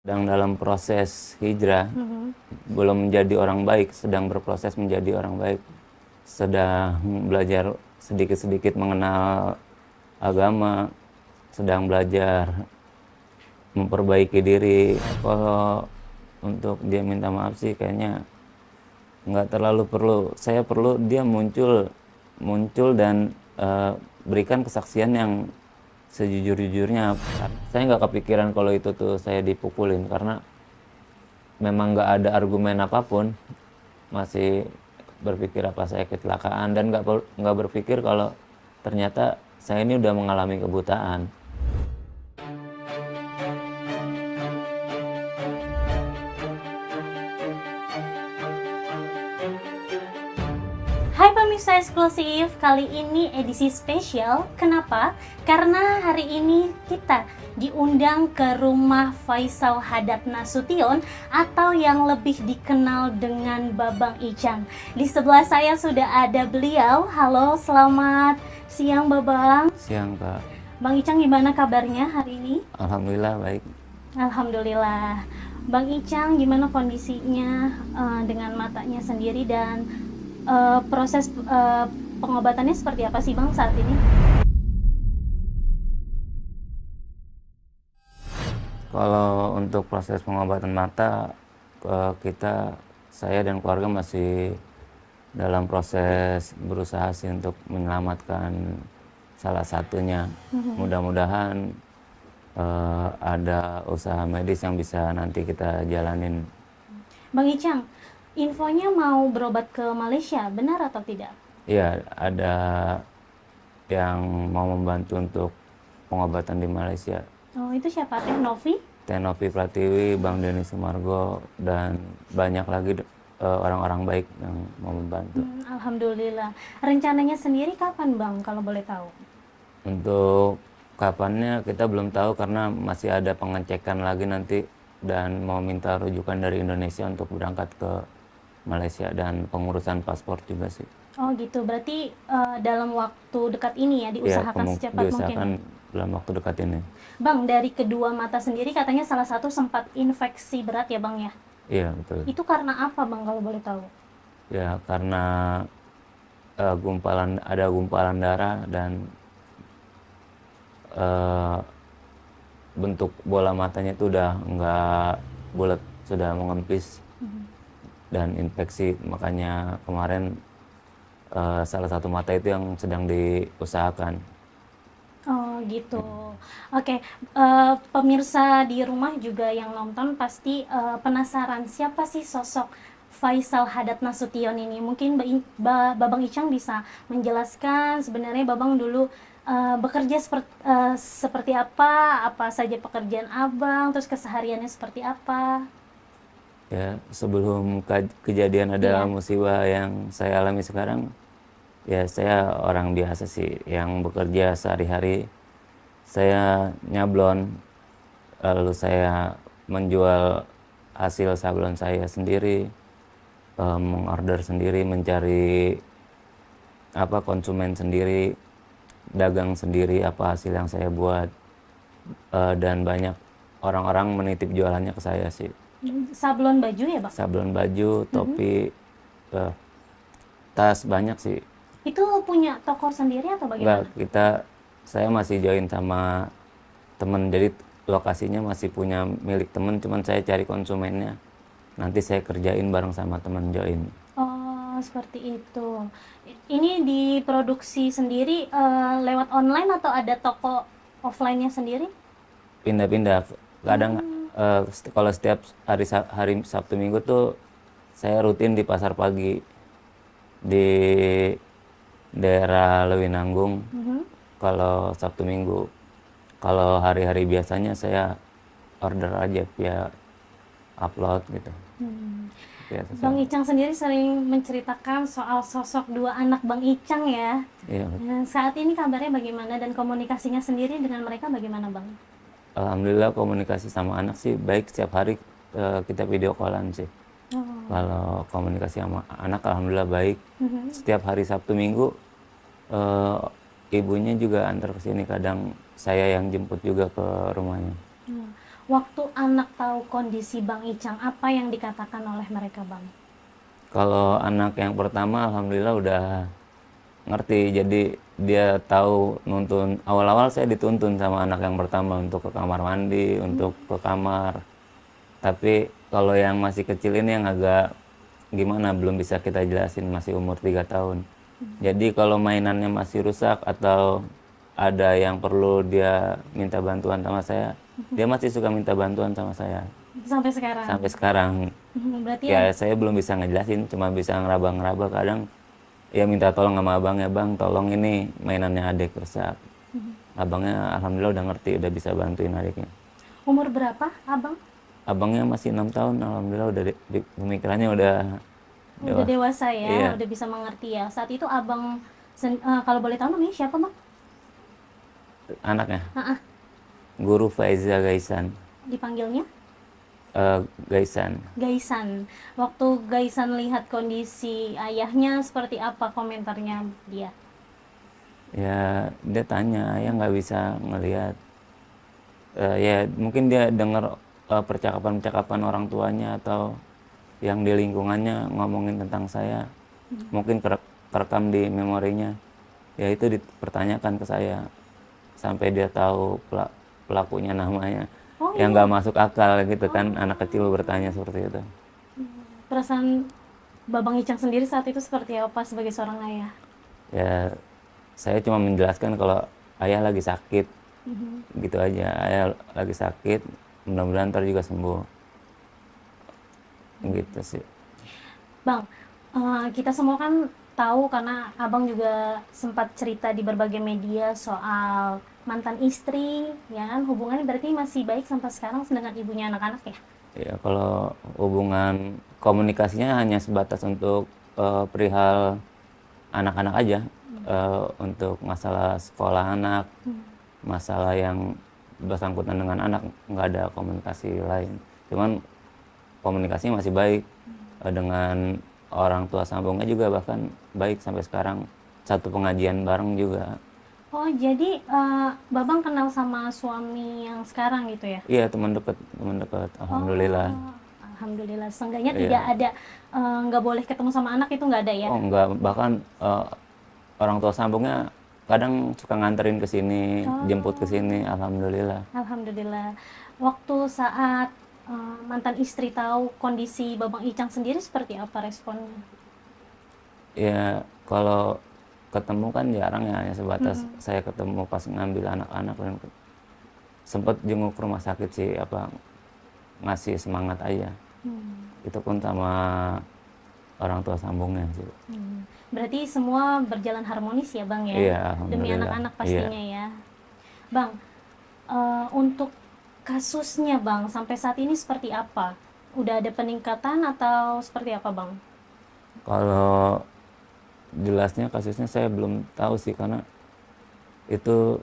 sedang dalam proses hijrah, belum menjadi orang baik, sedang berproses menjadi orang baik, sedang belajar sedikit-sedikit mengenal agama, sedang belajar memperbaiki diri. Kalau untuk dia minta maaf sih kayaknya nggak terlalu perlu. Saya perlu dia muncul dan berikan kesaksian yang sejujur-jujurnya. Saya nggak kepikiran kalau itu tuh saya dipukulin karena memang nggak ada argumen apapun. Masih berpikir apa saya kecelakaan dan nggak berpikir kalau ternyata saya ini udah mengalami kebutaan. Hai pemirsa eksklusif, kali ini edisi spesial. Kenapa? Karena hari ini kita diundang ke rumah Faisal Hadad Nasution atau yang lebih dikenal dengan Babang Icang. Di sebelah saya sudah ada beliau. Halo, selamat siang Babang. Siang, Pak. Bang Icang, gimana kabarnya hari ini? Alhamdulillah baik. Alhamdulillah. Bang Icang, gimana kondisinya dengan matanya sendiri dan proses pengobatannya seperti apa sih Bang saat ini? Kalau untuk proses pengobatan mata, saya dan keluarga masih dalam proses berusaha sih untuk menyelamatkan salah satunya. Mudah-mudahan ada usaha medis yang bisa nanti kita jalanin. Bang Icang, infonya mau berobat ke Malaysia, benar atau tidak? Iya, ada yang mau membantu untuk pengobatan di Malaysia. Oh, itu siapa? Teh Novi? Teh Novi Pratiwi, Bang Denny Sumargo, dan banyak lagi orang-orang baik yang mau membantu. Alhamdulillah. Rencananya sendiri kapan Bang, kalau boleh tahu? Untuk kapannya kita belum tahu karena masih ada pengecekan lagi nanti dan mau minta rujukan dari Indonesia untuk berangkat ke Malaysia dan pengurusan paspor juga sih. Oh gitu, berarti dalam waktu dekat ini ya diusahakan secepat diusahakan mungkin. dalam waktu dekat ini. Bang, dari kedua mata sendiri katanya salah satu sempat infeksi berat ya Bang ya? Iya, betul. Itu karena apa Bang kalau boleh tahu? Ya, karena ada gumpalan darah dan bentuk bola matanya itu udah nggak bulat, sudah mengempis dan infeksi. Makanya kemarin salah satu mata itu yang sedang diusahakan. Oh gitu. Oke, pemirsa di rumah juga yang nonton pasti penasaran siapa sih sosok Faisal Hadad Nasution ini. Mungkin Babang Icang bisa menjelaskan sebenarnya Babang dulu bekerja seperti apa saja pekerjaan Abang, terus kesehariannya seperti apa. Ya, sebelum kejadian ada musibah yang saya alami sekarang, ya saya orang biasa sih yang bekerja sehari-hari. Saya nyablon, lalu saya menjual hasil sablon saya sendiri, mengorder sendiri, mencari konsumen sendiri, dagang sendiri apa hasil yang saya buat, dan banyak orang-orang menitip jualannya ke saya sih. Sablon baju ya Bang? Sablon baju, topi, tas, banyak sih. Itu punya toko sendiri atau bagaimana? Enggak, saya masih join sama temen, jadi lokasinya masih punya milik temen, cuman saya cari konsumennya. Nanti saya kerjain bareng sama temen join. Oh, seperti itu. Ini diproduksi sendiri lewat online atau ada toko offline-nya sendiri? Pindah-pindah. Kadang kalau setiap hari Sabtu Minggu tuh saya rutin di pasar pagi di daerah Lewinanggung. Kalau Sabtu Minggu. Kalau hari-hari biasanya saya order aja via upload gitu. Bang Icang sendiri sering menceritakan soal sosok dua anak Bang Icang ya. Iya. Saat ini kabarnya bagaimana dan komunikasinya sendiri dengan mereka bagaimana Bang? Alhamdulillah komunikasi sama anak sih baik, setiap hari kita video callan sih. Kalau komunikasi sama anak alhamdulillah baik. Setiap hari Sabtu Minggu ibunya juga antar ke sini, kadang saya yang jemput juga ke rumahnya. Waktu anak tahu kondisi Bang Icang, apa yang dikatakan oleh mereka, Bang? Kalau anak yang pertama alhamdulillah udah ngerti, jadi dia tahu nuntun. Awal-awal saya dituntun sama anak yang pertama untuk ke kamar mandi, untuk ke kamar. Tapi kalau yang masih kecil ini yang agak gimana, belum bisa kita jelasin, masih umur 3 tahun. Jadi kalau mainannya masih rusak atau ada yang perlu dia minta bantuan sama saya, dia masih suka minta bantuan sama saya. Sampai sekarang. Sampai sekarang Berarti ya saya belum bisa ngejelasin, cuma bisa ngeraba-ngeraba. Kadang ya minta tolong sama abang, ya bang tolong ini mainannya adik rusak. Abangnya alhamdulillah udah ngerti, udah bisa bantuin adiknya. Umur berapa, Abang? Abangnya masih 6 tahun, alhamdulillah udah pemikirannya udah Udah dewasa ya, Iya. udah bisa mengerti ya. Saat itu Abang, kalau boleh tahu namanya siapa, Bang? Anaknya Ah, ah, Guru Faiza Gaisan. dipanggilnya? Gaisan. Gaisan. Waktu Gaisan lihat kondisi ayahnya, seperti apa komentarnya dia? Ya dia tanya, ayah nggak bisa ngelihat. Ya mungkin dia dengar percakapan-percakapan orang tuanya atau yang di lingkungannya ngomongin tentang saya, mungkin kerekam di memorinya. Ya itu dipertanyakan ke saya sampai dia tahu pelakunya namanya. Oh Yang iya, nggak masuk akal gitu kan, anak kecil bertanya seperti itu. perasaan Babang Icang sendiri saat itu seperti apa sebagai seorang ayah? Ya saya cuma menjelaskan kalau ayah lagi sakit, gitu aja. Ayah lagi sakit, mudah-mudahan ntar juga sembuh, gitu sih. Bang, kita semua kan tahu karena Abang juga sempat cerita di berbagai media soal mantan istri, ya kan? Hubungannya berarti masih baik sampai sekarang dengan ibunya anak-anak ya? Ya kalau hubungan komunikasinya hanya sebatas untuk perihal anak-anak aja, untuk masalah sekolah anak, masalah yang bersangkutan dengan anak, nggak ada komunikasi lain. Cuman komunikasinya masih baik, dengan orang tua sambungnya juga bahkan baik sampai sekarang, satu pengajian bareng juga. Oh, jadi Babang kenal sama suami yang sekarang gitu ya? Iya, teman dekat, alhamdulillah. Oh, alhamdulillah. Seenggaknya tidak Iya. ada nggak boleh ketemu sama anak itu nggak ada ya? Oh enggak, bahkan orang tua sambungnya kadang suka nganterin ke sini, jemput ke sini, alhamdulillah. Alhamdulillah. Waktu saat mantan istri tahu kondisi Babang Icang sendiri seperti apa responnya? Ya kalau ketemu kan jarang ya, hanya sebatas saya ketemu pas ngambil anak-anak, dan sempet jenguk ke rumah sakit sih, apa ngasih semangat aja. Itu pun sama orang tua sambungnya sih. Berarti semua berjalan harmonis ya Bang ya? Iya, Demi alhamdulillah. anak-anak Iya. pastinya ya. Bang, untuk kasusnya Bang, sampai saat ini seperti apa? Udah ada peningkatan atau seperti apa Bang? Kalau jelasnya kasusnya saya belum tahu sih, karena itu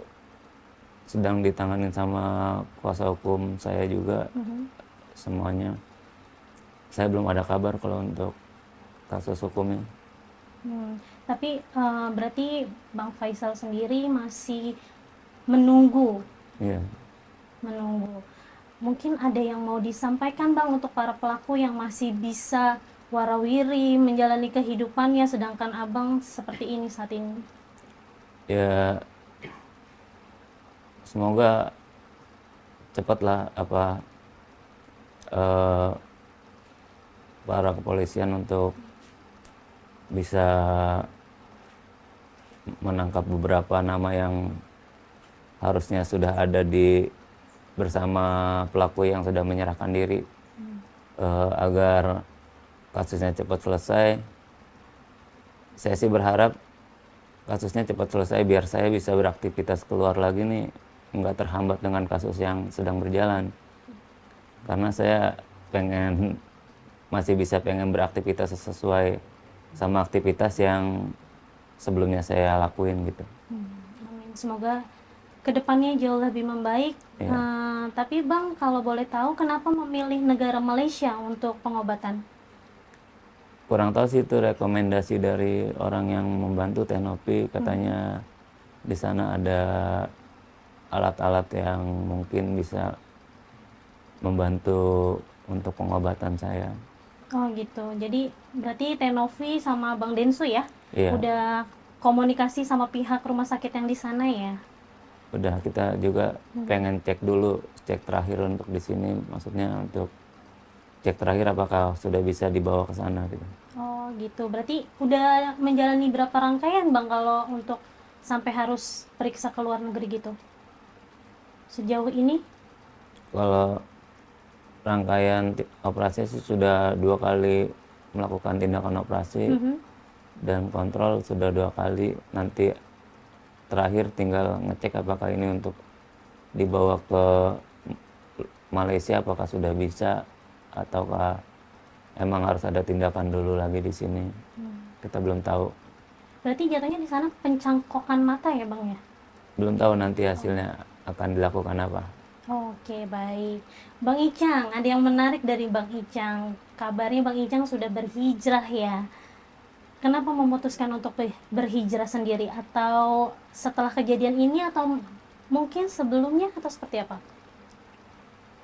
sedang ditanganin sama kuasa hukum saya juga, semuanya. Saya belum ada kabar kalau untuk kasus hukumnya. Tapi berarti Bang Faisal sendiri masih menunggu, Iya. Mungkin ada yang mau disampaikan Bang untuk para pelaku yang masih bisa warawiri menjalani kehidupannya sedangkan Abang seperti ini saat ini? Ya semoga cepatlah para kepolisian untuk bisa menangkap beberapa nama yang harusnya sudah ada bersama pelaku yang sudah menyerahkan diri, agar kasusnya cepat selesai. Saya sih berharap kasusnya cepat selesai biar saya bisa beraktivitas keluar lagi nih, nggak terhambat dengan kasus yang sedang berjalan. Karena saya masih bisa pengen beraktivitas sesuai sama aktivitas yang sebelumnya saya lakuin gitu. Amin. Semoga kedepannya jauh lebih membaik. Iya. Tapi Bang, kalau boleh tahu kenapa memilih negara Malaysia untuk pengobatan? Kurang tahu sih, itu rekomendasi dari orang yang membantu Teknopi, katanya di sana ada alat-alat yang mungkin bisa membantu untuk pengobatan saya. Oh gitu. Jadi berarti Tenovi sama Bang Densu ya Iya, udah komunikasi sama pihak rumah sakit yang di sana ya? udah kita juga pengen cek dulu, cek terakhir untuk di sini, maksudnya untuk cek terakhir apakah sudah bisa dibawa ke sana gitu. Oh gitu. Berarti udah menjalani berapa rangkaian Bang kalau untuk sampai harus periksa ke luar negeri gitu? Sejauh ini? Kalau rangkaian operasi sih sudah 2 kali melakukan tindakan operasi Mhm. dan kontrol sudah 2 kali. Nanti terakhir tinggal ngecek apakah ini untuk dibawa ke Malaysia apakah sudah bisa ataukah emang harus ada tindakan dulu lagi di sini. Kita belum tahu. Berarti jatuhnya di sana pencangkokan mata ya Bang ya? Belum tahu nanti hasilnya akan dilakukan apa. Oke, baik. Bang Icang, ada yang menarik dari Bang Icang. Kabarnya Bang Icang sudah berhijrah ya. Kenapa memutuskan untuk berhijrah sendiri? Atau setelah kejadian ini atau mungkin sebelumnya atau seperti apa?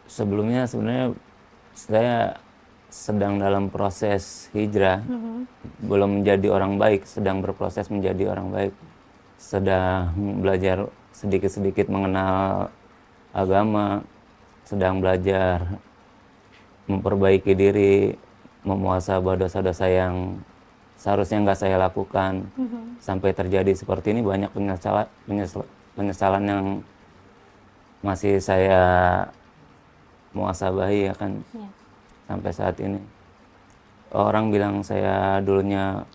Sebelumnya sebenarnya saya sedang dalam proses hijrah, belum menjadi orang baik, sedang berproses menjadi orang baik, sedang belajar sedikit-sedikit mengenal agama, sedang belajar memperbaiki diri, memuhasabah dosa-dosa yang seharusnya nggak saya lakukan. Sampai terjadi seperti ini banyak penyesalan yang masih saya muhasabahi ya kan Ya. sampai saat ini. Orang bilang saya dulunya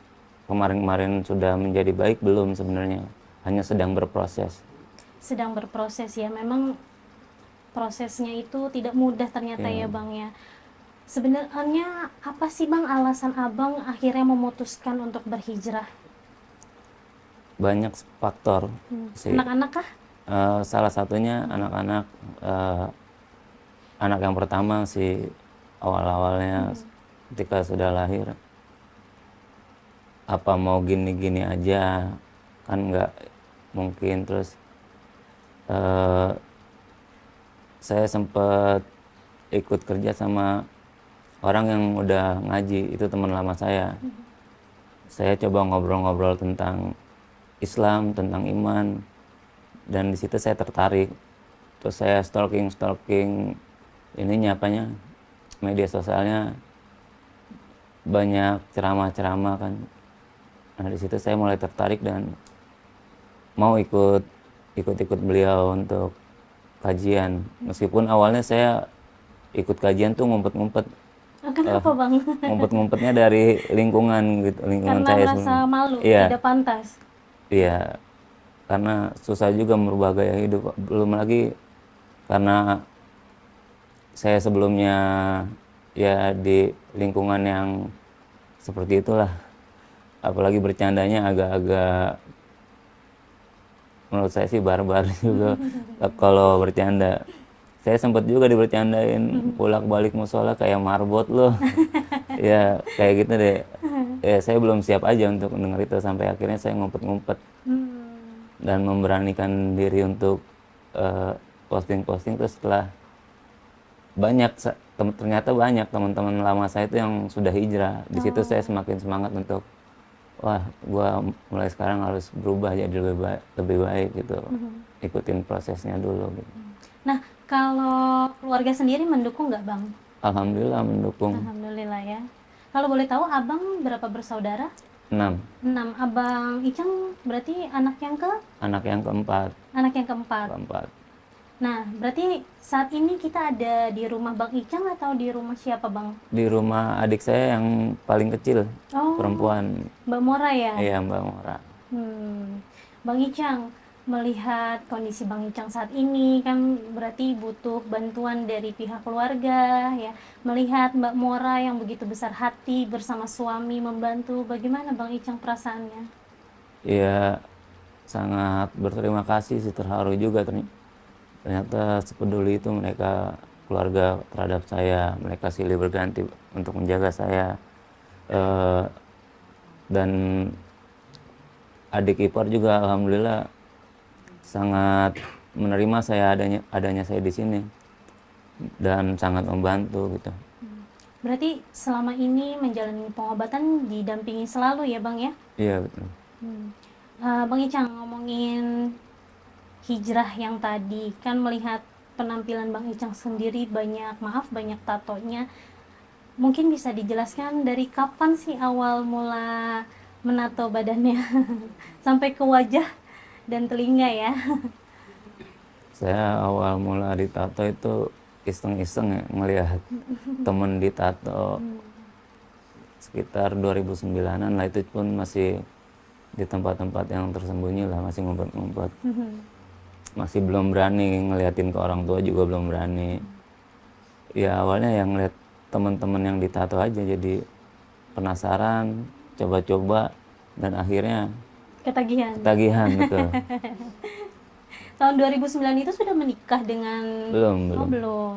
kemarin-kemarin sudah menjadi baik, belum sebenarnya, hanya sedang berproses. Sedang berproses ya. Memang prosesnya itu tidak mudah ternyata ya Bang ya. Sebenarnya apa sih Bang alasan Abang akhirnya memutuskan untuk berhijrah? Banyak faktor sih. Anak-anak kah? Salah satunya anak-anak, anak yang pertama sih awal-awalnya ketika sudah lahir, apa mau gini-gini aja kan nggak mungkin. Terus saya sempat ikut kerja sama orang yang udah ngaji, itu teman lama saya. Saya coba ngobrol-ngobrol tentang Islam, tentang iman, dan di situ saya tertarik. Terus saya stalking ininya apanya, media sosialnya, banyak ceramah-ceramah kan. Nah di situ saya mulai tertarik dan mau ikut beliau untuk kajian. Meskipun awalnya saya ikut kajian tuh ngumpet-ngumpet. Kenapa Bang? Ngumpet-ngumpetnya dari lingkungan gitu, lingkungan Karena saya merasa sebenarnya. malu, Iya, tidak pantas. iya. Karena susah juga merubah gaya hidup. Belum lagi karena saya sebelumnya ya di lingkungan yang seperti itulah. Apalagi bercandanya agak-agak, menurut saya sih barbar juga kalau bercanda. Saya sempat juga dibercandain bolak-balik musola kayak marbot loh. Ya kayak gitu deh. Ya saya belum siap aja untuk mendengar itu, sampai akhirnya saya ngumpet-ngumpet dan memberanikan diri untuk posting-posting. Terus setelah banyak ternyata banyak teman-teman lama saya itu yang sudah hijrah. Di situ saya semakin semangat untuk wah, gua mulai sekarang harus berubah jadi lebih baik gitu. Ikutin prosesnya dulu gitu. Nah, kalau keluarga sendiri mendukung nggak Bang? Alhamdulillah mendukung. Alhamdulillah ya. Kalau boleh tahu Abang berapa bersaudara? 6. 6. Abang Icang berarti anak yang Anak yang keempat. keempat. Keempat. Nah, berarti saat ini kita ada di rumah Bang Icang atau di rumah siapa Bang? Di rumah adik saya yang paling kecil, Oh, perempuan. Mbak Mora ya? Iya, Mbak Mora. Bang Icang, melihat kondisi Bang Icang saat ini kan berarti butuh bantuan dari pihak keluarga ya. Melihat Mbak Mora yang begitu besar hati bersama suami membantu, bagaimana Bang Icang perasaannya? Iya, sangat berterima kasih sih, terharu juga ternyata sepeduli itu mereka, keluarga, terhadap saya. Mereka silih berganti untuk menjaga saya. Dan adik ipar juga alhamdulillah sangat menerima saya adanya saya di sini. dan sangat membantu gitu. Berarti selama ini menjalani pengobatan didampingi selalu ya Bang ya? Iya betul. Bang Icang, ngomongin hijrah yang tadi, kan melihat penampilan Bang Icang sendiri banyak tatonya. Mungkin bisa dijelaskan dari kapan sih awal mula menato badannya sampai ke wajah dan telinga ya? Saya awal mula ditato itu iseng-iseng ya, ngelihat temen ditato sekitar 2009-an lah, itu pun masih di tempat-tempat yang tersembunyi lah, masih ngumpet-ngumpet. Masih belum berani ngeliatin ke orang tua, juga belum berani. Ya awalnya yang ngeliat teman-teman yang ditato aja, jadi penasaran, coba-coba, dan akhirnya Ketagihan. ketagihan gitu. Tahun 2009 itu sudah menikah dengan... Belum, Oh, belum. belum.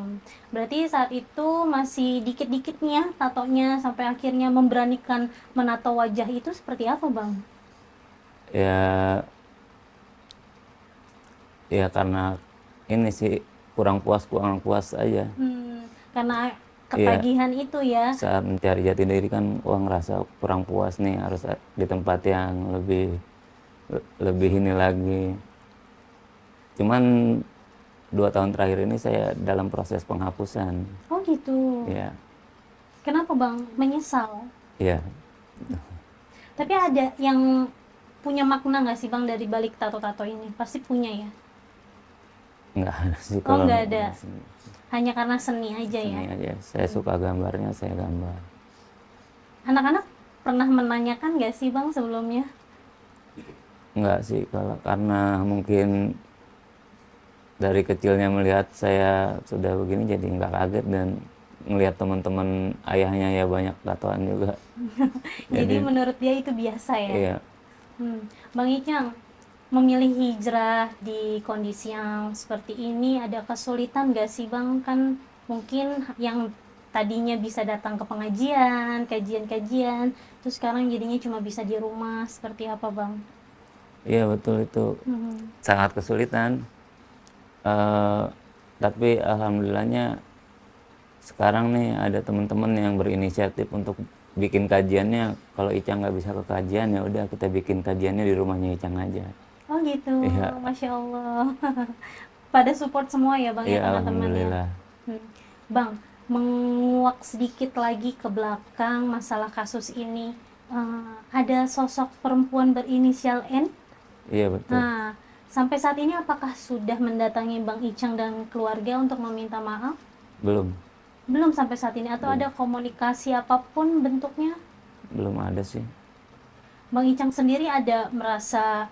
Berarti saat itu masih dikit-dikit nih ya tatonya sampai akhirnya memberanikan menato wajah itu seperti apa, Bang? Ya, ya karena ini sih kurang puas aja. Karena Iya, ketagihan itu ya. saat mencari jati diri kan, wah ngerasa kurang puas nih, harus di tempat yang lebih lebih ini lagi. Cuman 2 tahun terakhir ini saya dalam proses penghapusan. Oh gitu. Ya, Kenapa, Bang? Menyesal. ya, Tapi ada yang punya makna nggak sih, Bang, dari balik tato-tato ini? Pasti punya ya. nggak ada sih Oh, kalau nggak ada. Hanya karena seni aja ya. seni aja. Saya suka gambarnya, saya gambar. Anak-anak pernah menanyakan nggak sih, Bang, sebelumnya? Nggak sih, kalau karena mungkin dari kecilnya melihat saya sudah begini, jadi nggak kaget, dan ngelihat teman-teman ayahnya ya banyak tatoan juga. Jadi Jadi menurut dia itu biasa ya. iya, Bang Icang, memilih hijrah di kondisi yang seperti ini ada kesulitan nggak sih, Bang? Kan mungkin yang tadinya bisa datang ke pengajian, kajian-kajian, terus sekarang jadinya cuma bisa di rumah. Seperti apa, Bang? iya betul, itu sangat kesulitan. Eh, tapi alhamdulillahnya sekarang nih ada teman-teman yang berinisiatif untuk bikin kajiannya. Kalau Icang nggak bisa ke kajian, ya udah kita bikin kajiannya di rumahnya Icang aja. Oh gitu, Iya, Masya Allah. Pada support semua ya Bang ya iya teman-teman ya. alhamdulillah. Bang, menguak sedikit lagi ke belakang masalah kasus ini. Ada sosok perempuan berinisial N. Iya betul. Nah, sampai saat ini apakah sudah mendatangi Bang Icang dan keluarga untuk meminta maaf? Belum, Belum sampai saat ini, atau ada komunikasi apapun bentuknya? belum ada sih. Bang Icang sendiri ada merasa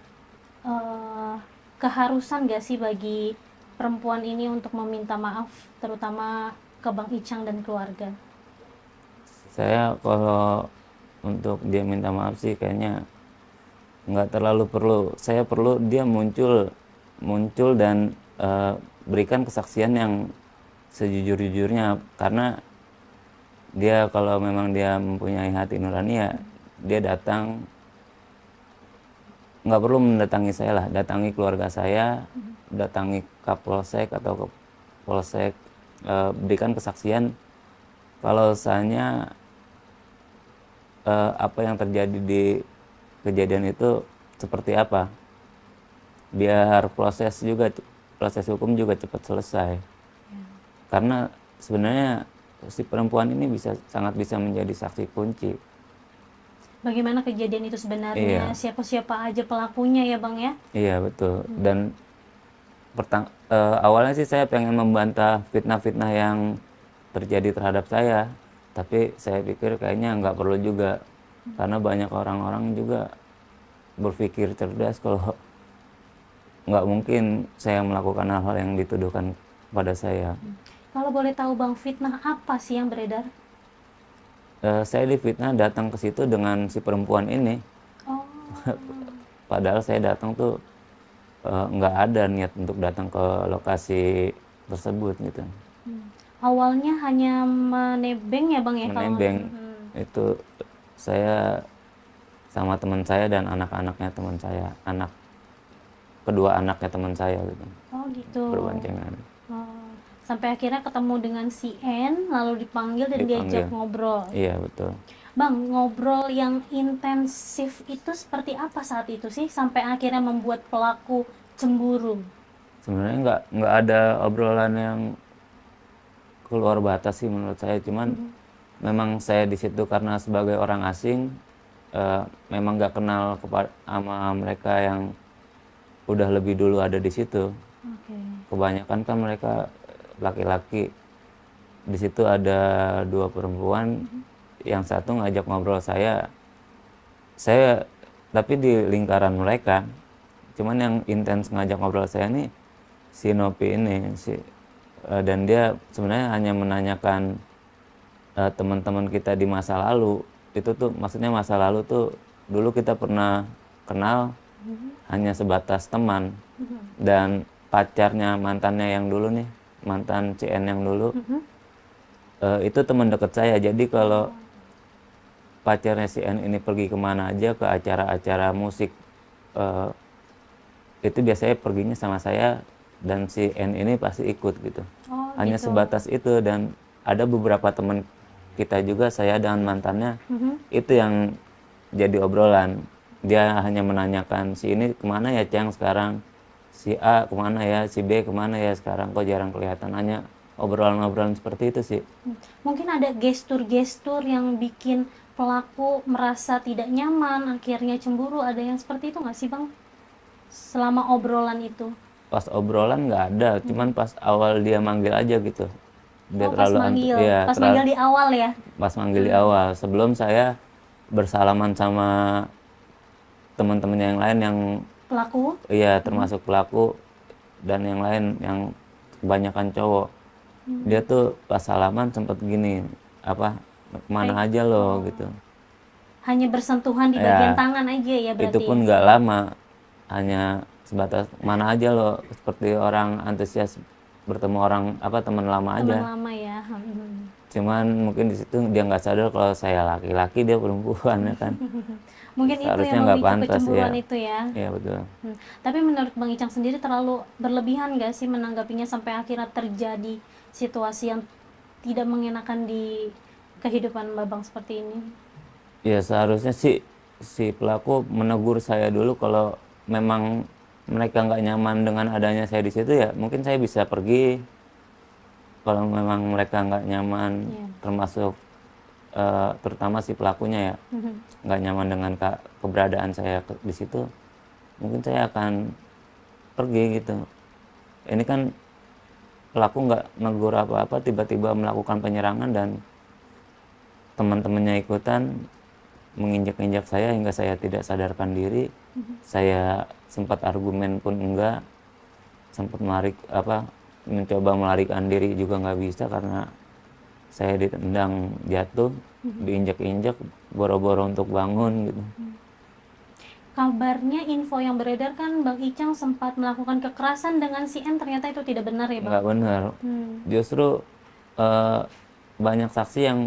eh, keharusan gak sih bagi perempuan ini untuk meminta maaf, terutama ke Bang Icang dan keluarga? Saya kalau untuk dia minta maaf sih kayaknya nggak terlalu perlu. Saya perlu dia muncul muncul dan berikan kesaksian yang sejujur-jujurnya, karena dia kalau memang dia mempunyai hati nurani, ya dia datang, nggak perlu mendatangi saya lah, datangi keluarga saya, datangi Kapolsek atau ke Polsek, berikan kesaksian kalau misalnya apa yang terjadi di kejadian itu seperti apa, biar proses hukum juga cepat selesai. Karena sebenarnya si perempuan ini sangat bisa menjadi saksi kunci. Bagaimana kejadian itu sebenarnya, Iya, siapa-siapa aja pelakunya ya Bang ya? iya betul. Dan awalnya sih saya pengen membantah fitnah-fitnah yang terjadi terhadap saya, tapi saya pikir kayaknya nggak perlu juga, karena banyak orang-orang juga berpikir cerdas kalau nggak mungkin saya melakukan hal-hal yang dituduhkan pada saya. Kalau boleh tahu Bang, fitnah apa sih yang beredar? Saya difitnah datang ke situ dengan si perempuan ini, Oh, padahal saya datang tuh nggak ada niat untuk datang ke lokasi tersebut gitu. awalnya hanya menebeng ya Bang ya kalau Menembeng itu saya sama teman saya dan anak-anaknya teman saya, kedua anaknya teman saya gitu, Oh gitu. berboncengan. Oh, Sampai akhirnya ketemu dengan si N, lalu dipanggil dan Dipanggil. diajak ngobrol. Iya, betul. Bang, ngobrol yang intensif itu seperti apa saat itu sih sampai akhirnya membuat pelaku cemburu? Sebenarnya nggak ada obrolan yang keluar batas sih menurut saya, cuman memang saya di situ karena sebagai orang asing, memang nggak kenal sama mereka yang udah lebih dulu ada di situ. Oke. Kebanyakan kan mereka laki-laki. Di situ ada 2 perempuan, yang satu ngajak ngobrol saya tapi di lingkaran mereka. Cuman yang intens ngajak ngobrol saya nih si Nopi ini, dan dia sebenarnya hanya menanyakan teman-teman kita di masa lalu. Itu tuh maksudnya masa lalu tuh dulu kita pernah kenal hanya sebatas teman, dan pacarnya mantannya yang dulu nih, mantan CN yang dulu, itu teman dekat saya. Jadi kalau pacarnya si N ini pergi kemana aja ke acara-acara musik, itu biasanya perginya sama saya, dan si N ini pasti ikut gitu. Oh, Hanya gitu. sebatas itu, dan ada beberapa teman kita juga, saya dan mantannya, itu yang jadi obrolan. Dia hanya menanyakan, si ini kemana ya Cang sekarang, si A kemana ya, si B kemana ya sekarang, kok jarang kelihatan. Hanya obrolan-obrolan seperti itu sih. Mungkin ada gestur-gestur yang bikin pelaku merasa tidak nyaman, akhirnya cemburu. Ada yang seperti itu nggak sih Bang? Selama obrolan itu. Pas obrolan nggak ada, cuman pas awal dia manggil aja gitu. Dia Oh, pas terlalu manggil. iya, Pas manggil di awal ya? pas manggil di awal, sebelum saya bersalaman sama teman-teman yang lain yang Pelaku? iya termasuk pelaku, dan yang lain yang kebanyakan cowok. Dia tuh pas salaman sempet gini, apa, kemana aja lo gitu. Hanya bersentuhan di bagian tangan aja ya berarti? Itu pun nggak lama, hanya sebatas mana aja lo, seperti orang antusias bertemu orang apa teman lama aja. Teman lama ya. Cuman mungkin di situ dia nggak sadar kalau saya laki-laki, dia perempuan ya kan. Mungkin itu Seharusnya yang nggak memicu pantas kecemburuan ya. itu ya. Iya betul. Tapi menurut Bang Icang sendiri terlalu berlebihan nggak sih menanggapinya sampai akhirnya terjadi situasi yang tidak mengenakan di kehidupan Babang seperti ini? Ya seharusnya sih si pelaku menegur saya dulu. Kalau memang mereka nggak nyaman dengan adanya saya di situ, ya mungkin saya bisa pergi. Kalau memang mereka nggak nyaman, termasuk terutama si pelakunya ya, nggak nyaman dengan keberadaan saya di situ, mungkin saya akan pergi gitu. Ini kan pelaku nggak negur apa-apa, tiba-tiba melakukan penyerangan dan teman-temannya ikutan menginjak-injak saya hingga saya tidak sadarkan diri. Saya sempat argumen pun enggak, sempat mencoba melarikan diri juga nggak bisa karena saya ditendang jatuh, diinjak-injak, boro-boro untuk bangun gitu. Kabarnya info yang beredar kan Bang Icang sempat melakukan kekerasan dengan si N, ternyata itu tidak benar ya Bang? Nggak benar. Justru banyak saksi yang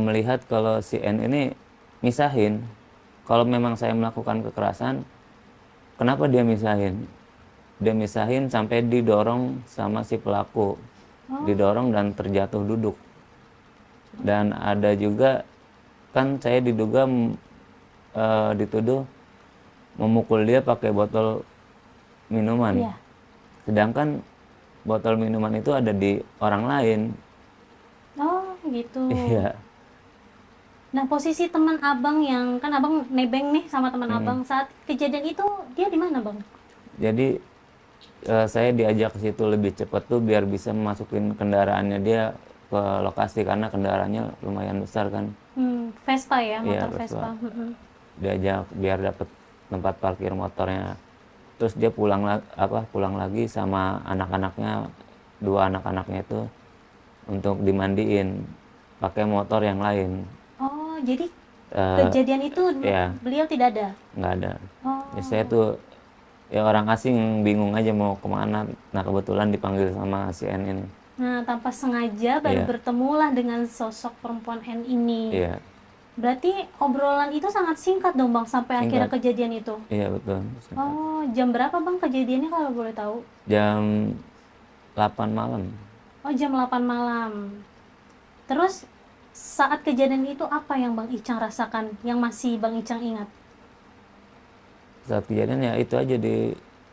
melihat kalau si N ini misahin. Kalau memang saya melakukan kekerasan, kenapa dia misahin? Dia misahin sampai didorong sama si pelaku. Didorong dan terjatuh duduk. Dan ada juga, kan saya diduga dituduh memukul dia pakai botol minuman. Iya. Sedangkan botol minuman itu ada di orang lain. Oh gitu. Iya. Nah posisi teman abang yang kan abang nebeng nih sama teman abang saat kejadian itu dia di mana Bang? Jadi saya diajak ke situ lebih cepat tuh biar bisa memasukin kendaraannya dia ke lokasi, karena kendaraannya lumayan besar kan. Vespa ya, Iya, motor Vespa. Diajak biar dapat tempat parkir motornya. Terus dia pulang lagi sama anak-anaknya, 2 anak-anaknya itu, untuk dimandiin pakai motor yang lain. Oh jadi kejadian itu Iya. beliau tidak ada? Nggak ada. Oh. Ya, saya tuh ya orang asing, bingung aja mau kemana. Nah kebetulan dipanggil sama si N ini. Nah tanpa sengaja baru bertemulah dengan sosok perempuan N ini. Iya. Berarti obrolan itu sangat singkat dong Bang sampai akhirnya kejadian itu? Iya betul. Oh jam berapa Bang kejadiannya kalau boleh tahu? Jam 8 malam. Oh, jam 8 malam. Terus saat kejadian itu apa yang Bang Icang rasakan, yang masih Bang Icang ingat? Saat kejadian ya itu aja,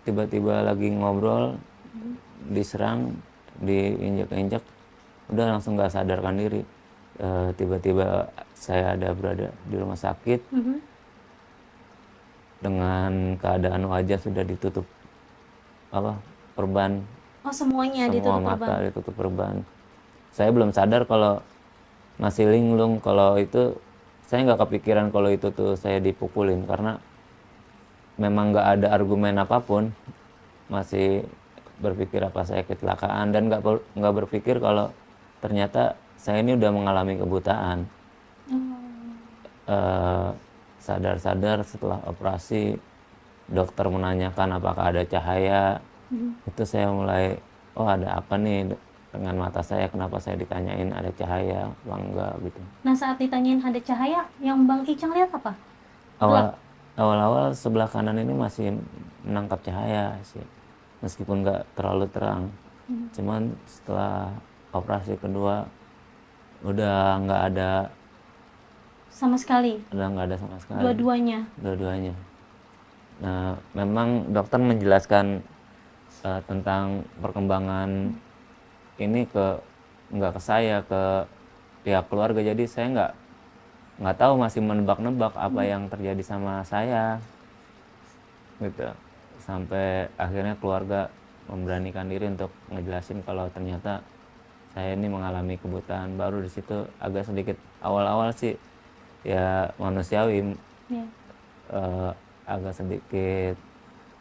tiba-tiba lagi ngobrol, diserang, diinjak-injak, udah langsung nggak sadarkan diri. Tiba-tiba saya ada berada di rumah sakit Mhm. dengan keadaan wajah sudah ditutup apa perban, Oh, semuanya semua ditutup mata perban. ditutup perban. Saya belum sadar kalau masih linglung, kalau itu saya nggak kepikiran kalau itu tuh saya dipukulin karena memang nggak ada argumen apapun. Masih berpikir apa saya kecelakaan dan nggak berpikir kalau ternyata saya ini udah mengalami kebutaan. Eh, Sadar-sadar setelah operasi dokter menanyakan apakah ada cahaya. Itu saya mulai, oh ada apa nih dengan mata saya, kenapa saya ditanyain ada cahaya apa enggak gitu. Nah, saat ditanyain ada cahaya, yang Bang Icang lihat apa? Gelap. Awal-awal sebelah kanan ini masih menangkap cahaya sih, meskipun nggak terlalu terang. Cuman setelah operasi kedua udah nggak ada, Sama sekali. udah nggak ada sama sekali. Dua-duanya. Dua-duanya. Nah, memang dokter menjelaskan tentang perkembangan ini nggak ke saya, ke pihak keluarga. Jadi saya nggak tahu, masih menebak-nebak apa yang terjadi sama saya gitu. Sampai akhirnya keluarga memberanikan diri untuk ngejelasin kalau ternyata saya ini mengalami kebutaan. Baru di situ agak sedikit, awal-awal sih ya manusiawi, Ya. agak sedikit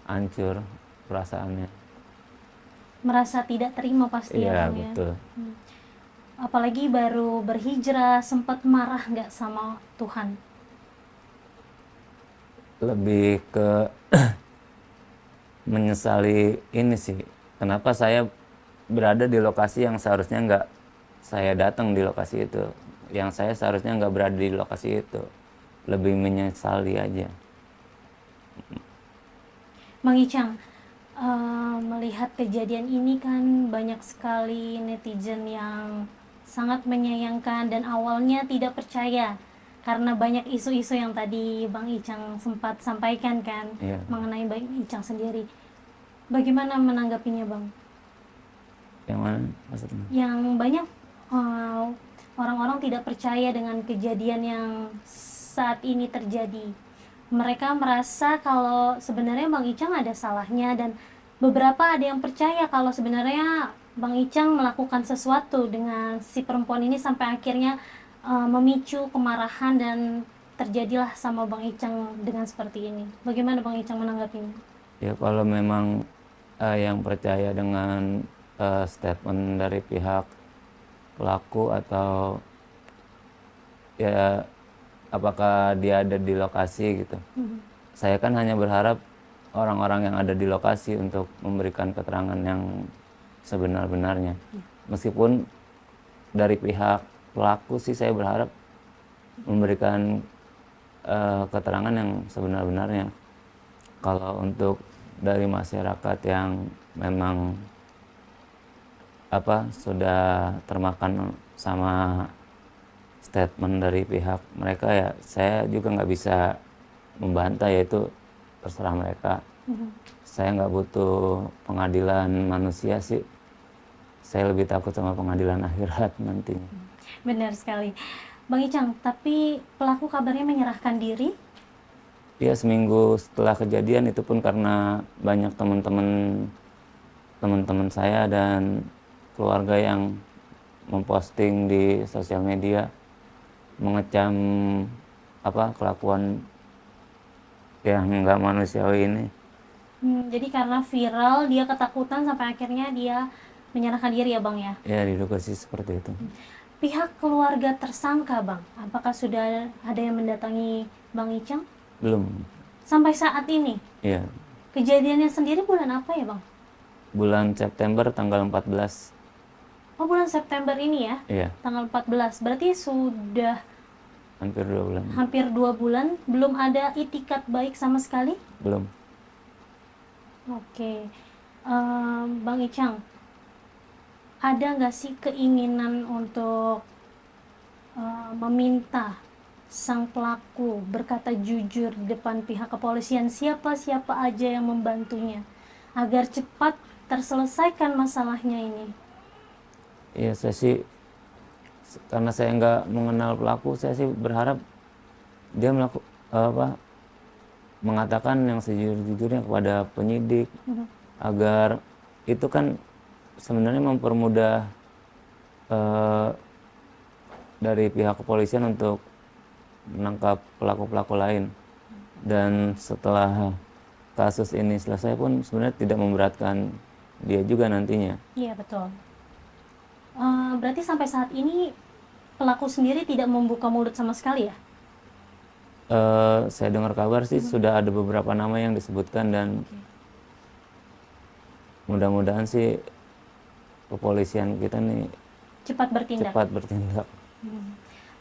hancur perasaannya. Merasa tidak terima pasti ya, Iya Bang ya. betul. Apalagi baru berhijrah, sempat marah nggak sama Tuhan? Lebih ke menyesali ini sih, kenapa saya berada di lokasi yang seharusnya nggak saya datang di lokasi itu, yang saya seharusnya nggak berada di lokasi itu. Lebih menyesali aja. Bang Icang, melihat kejadian ini kan banyak sekali netizen yang sangat menyayangkan dan awalnya tidak percaya karena banyak isu-isu yang tadi Bang Icang sempat sampaikan kan, Iya. mengenai Bang Icang sendiri. Bagaimana menanggapinya, Bang? Yang mana maksudnya? Yang banyak eh, orang-orang tidak percaya dengan kejadian yang saat ini terjadi. Mereka merasa kalau sebenarnya Bang Icang ada salahnya, dan beberapa ada yang percaya kalau sebenarnya Bang Icang melakukan sesuatu dengan si perempuan ini sampai akhirnya memicu kemarahan dan terjadilah sama Bang Icang dengan seperti ini. Bagaimana Bang Icang menanggapinya? Ya kalau memang yang percaya dengan statement dari pihak pelaku, atau ya apakah dia ada di lokasi gitu. Saya kan hanya berharap orang-orang yang ada di lokasi untuk memberikan keterangan yang sebenar-benarnya. Meskipun dari pihak pelaku sih saya berharap memberikan keterangan yang sebenar-benarnya. Kalau untuk dari masyarakat yang memang sudah termakan sama statement dari pihak mereka, ya saya juga nggak bisa membantah, yaitu terserah mereka. Saya nggak butuh pengadilan manusia sih, saya lebih takut sama pengadilan akhirat nantinya. Benar sekali. Bang Icang, tapi pelaku kabarnya menyerahkan diri? Ya seminggu setelah kejadian, itu pun karena banyak teman-teman saya dan keluarga yang memposting di sosial media mengecam kelakuan yang nggak manusiawi ini. Jadi karena viral, dia ketakutan sampai akhirnya dia menyerahkan diri ya Bang ya? Ya diduga sih seperti itu. Pihak keluarga tersangka Bang, apakah sudah ada yang mendatangi Bang Icang? Belum. Sampai saat ini? Iya. Kejadiannya sendiri bulan apa ya Bang? Bulan September tanggal 14. Oh, bulan September ini ya? Iya. Tanggal 14, berarti sudah Hampir 2 bulan. hampir 2 bulan, belum ada itikat baik sama sekali? Belum. Oke. Bang Icang, ada nggak sih keinginan untuk meminta sang pelaku berkata jujur di depan pihak kepolisian, siapa-siapa aja yang membantunya agar cepat terselesaikan masalahnya ini? Ya saya sih, karena saya nggak mengenal pelaku, saya sih berharap dia mengatakan yang sejujur-jujurnya kepada penyidik, agar itu kan sebenarnya mempermudah eh, dari pihak kepolisian untuk menangkap pelaku-pelaku lain. Dan setelah kasus ini selesai pun sebenarnya tidak memberatkan dia juga nantinya. Iya, betul. Berarti sampai saat ini pelaku sendiri tidak membuka mulut sama sekali ya? Saya dengar kabar sih sudah ada beberapa nama yang disebutkan, dan mudah-mudahan sih kepolisian kita nih Cepat bertindak. cepat bertindak.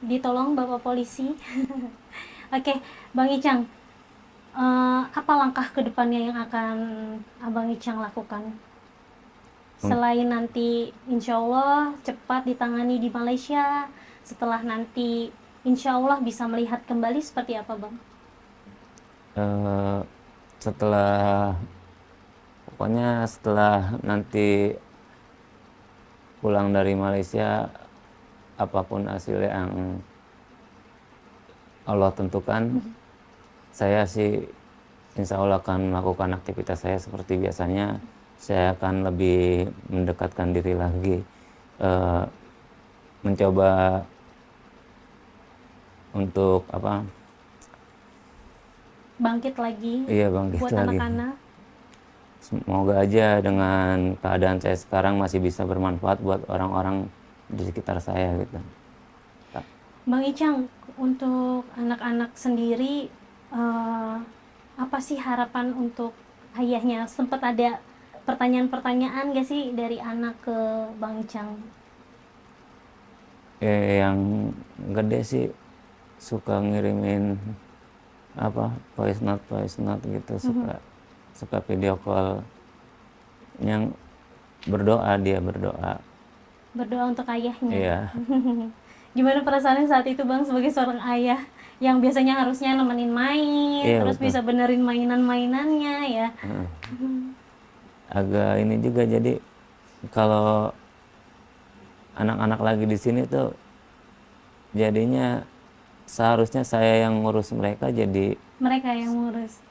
Ditolong Bapak Polisi. Oke, Bang Icang, apa langkah ke depannya yang akan Abang Icang lakukan? Selain nanti insya Allah cepat ditangani di Malaysia, setelah nanti insya Allah bisa melihat kembali seperti apa, Bang? Setelah pokoknya setelah nanti pulang dari Malaysia, apapun hasil yang Allah tentukan, saya sih insya Allah akan melakukan aktivitas saya seperti biasanya. Saya akan lebih mendekatkan diri lagi, mencoba untuk Bangkit lagi iya bangkit buat lagi. anak-anak. Semoga aja dengan keadaan saya sekarang masih bisa bermanfaat buat orang-orang di sekitar saya gitu. Bang Icang, untuk anak-anak sendiri, apa sih harapan untuk ayahnya? Sempat ada pertanyaan-pertanyaan gak sih dari anak ke Bang Icang? Yang gede sih suka ngirimin voice note gitu, suka video call, yang dia berdoa. Berdoa untuk ayahnya. Iya. Gimana perasaannya saat itu, Bang, sebagai seorang ayah yang biasanya harusnya nemenin main, Iya, terus betul. bisa benerin mainan-mainannya ya? Agak ini juga, jadi kalau anak-anak lagi di sini tuh jadinya seharusnya saya yang ngurus mereka, jadi Mereka yang ngurus.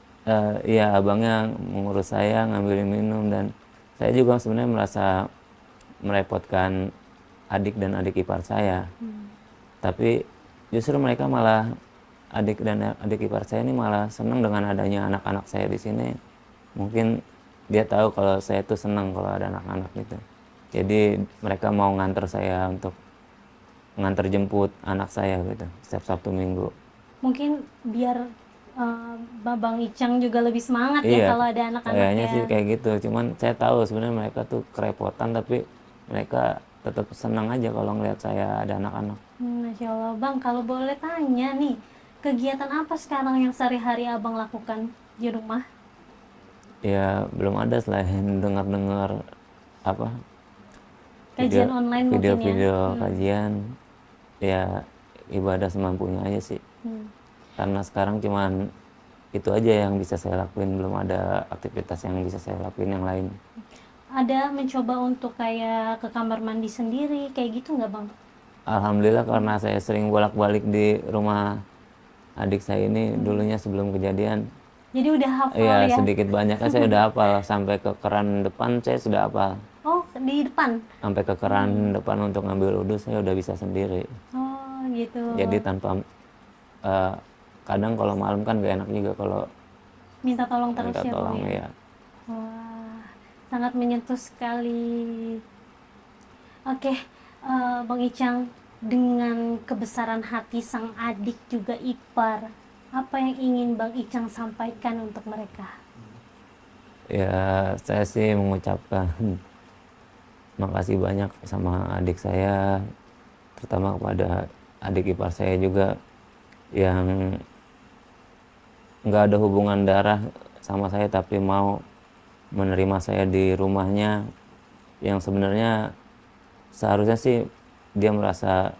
iya abangnya mengurus saya, ngambilin minum, dan saya juga sebenarnya merasa merepotkan adik dan adik ipar saya. Tapi justru mereka malah, adik dan adik ipar saya ini malah senang dengan adanya anak-anak saya di sini. Mungkin dia tahu kalau saya tuh senang kalau ada anak-anak gitu. Jadi mereka mau nganter saya untuk nganter jemput anak saya gitu setiap Sabtu Minggu. Mungkin biar Babang Icang juga lebih semangat ya kalau ada anak-anak Kayaknya ya. sih kayak gitu. Cuman saya tahu sebenarnya mereka tuh kerepotan, tapi mereka tetap senang aja kalau ngelihat saya ada anak-anak. Masya Allah, Bang, kalau boleh tanya nih, kegiatan apa sekarang yang sehari-hari Abang lakukan di rumah? Ya belum ada selain dengar-dengar Kajian online mungkin ya? video-video kajian, ya ibadah semampunya aja sih. Karena sekarang cuman itu aja yang bisa saya lakuin, belum ada aktivitas yang bisa saya lakuin yang lain. Ada mencoba untuk kayak ke kamar mandi sendiri, kayak gitu nggak, Bang? Alhamdulillah, karena saya sering bolak-balik di rumah adik saya ini dulunya sebelum kejadian. Jadi udah hafal Iya, ya? sedikit banyaknya saya udah hafal. Sampai ke keran depan saya sudah hafal. Oh, di depan? Sampai ke keran depan untuk ngambil wudhu saya udah bisa sendiri. Oh, gitu. Jadi tanpa kadang kalau malam kan gak enak juga kalau Minta tolong terus minta ya, Bang? tolong Ya? ya. Wah, sangat menyentuh sekali. Oke, Bang Icang, dengan kebesaran hati sang adik juga ipar, apa yang ingin Bang Icang sampaikan untuk mereka? Ya, saya sih mengucapkan makasih banyak sama adik saya, terutama kepada adik ipar saya juga yang nggak ada hubungan darah sama saya tapi mau menerima saya di rumahnya, yang sebenarnya seharusnya sih dia merasa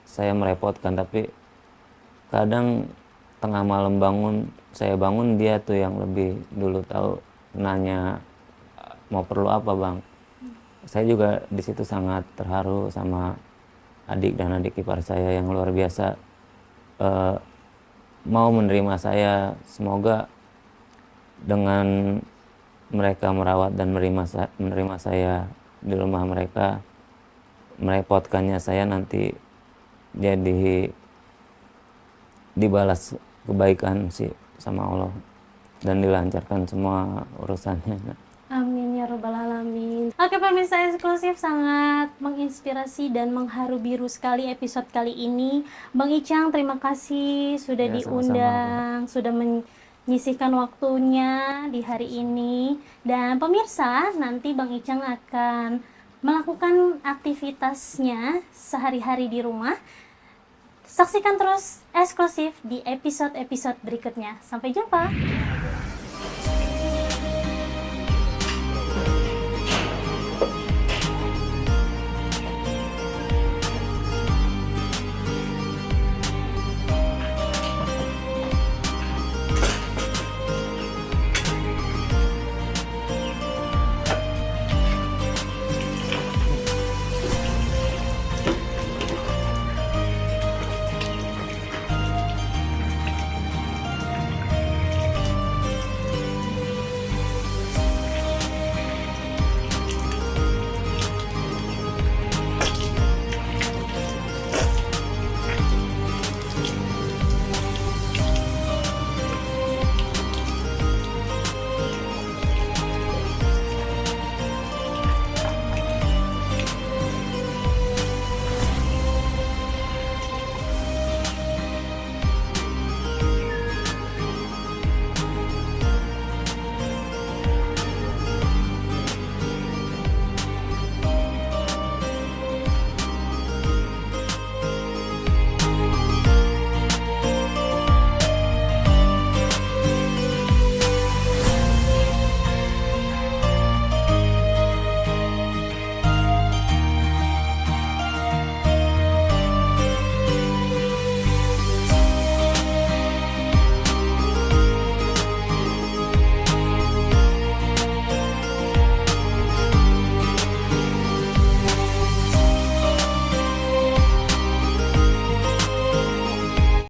saya merepotkan, tapi kadang tengah malam saya bangun, dia tuh yang lebih dulu tahu, nanya mau perlu apa bang. Saya juga di situ sangat terharu sama adik dan adik ipar saya yang luar biasa mau menerima saya. Semoga dengan mereka merawat dan menerima saya di rumah mereka, merepotkannya saya nanti jadi dibalas kebaikan sih sama Allah dan dilancarkan semua urusannya. Amin ya robbal alamin. Oke pemirsa eksklusif, sangat menginspirasi dan mengharu biru sekali episode kali ini. Bang Icang, terima kasih sudah Ya, diundang, sudah menyisihkan waktunya di hari ini. Dan pemirsa, nanti Bang Icang akan melakukan aktivitasnya sehari-hari di rumah. Saksikan terus eksklusif di episode-episode berikutnya. Sampai jumpa.